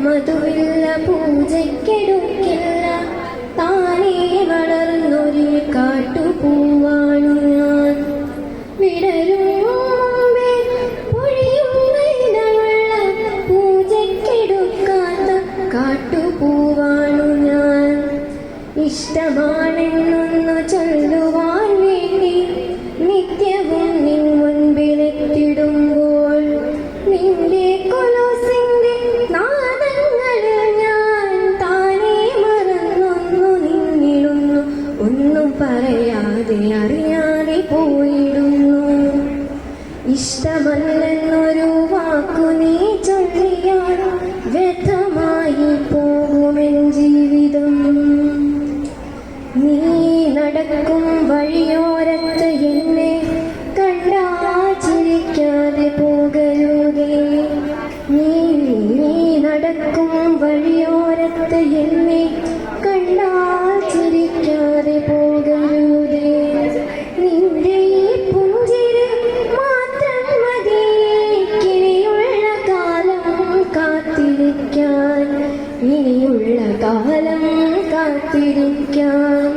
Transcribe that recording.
മധുവില്ല പൂജയ്ക്കെടുക്കില്ല, താനേ വളർന്നൊരു കാട്ടുപൂവാണു ഞാൻ. വിടരും മുമ്പേ പൊഴിയുന്ന ഇതളുള്ള പൂജയ്ക്കെടുക്കാത്ത കാട്ടുപൂവാണു ഞാൻ. ഇഷ്ടമാണെന്നൊന്നു ചൊല്ലുവാൻ വേണ്ടി നിത്യവും നിൻ മുൻപിലെത്തിടുമ്പോൾ നിന്റെ കൊലുസിന്റെ നാദങ്ങളിൽ ഞാൻ താനേ മറന്നൊന്നു നിന്നിടുന്നു. ഒന്നും പറയാതെ അറിയാതെ പോയിടുന്നു. ഇഷ്ടമല്ലെന്നൊരു വാക്കു നീ ചൊല്ലിയാൽ വ്യർത്ഥമായി പോകുമെൻ ജീവിതം. നീ നടക്കും വഴിയോരത്ത് എന്നെ കണ്ടാൽ ചിരിക്കാതെ പോകരുതേ. നീ നടക്കും വഴിയോരത്ത് എന്നെ കണ്ടാൽ ചിരിക്കാതെ പോകരുതേ. നിന്റെ ഈ പുഞ്ചിരി മാത്രം മതി ഇനിയുള്ള കാലം കാത്തിരിക്കാൻ, ഇനിയുള്ള കാലം കാത്തിരിക്കാൻ.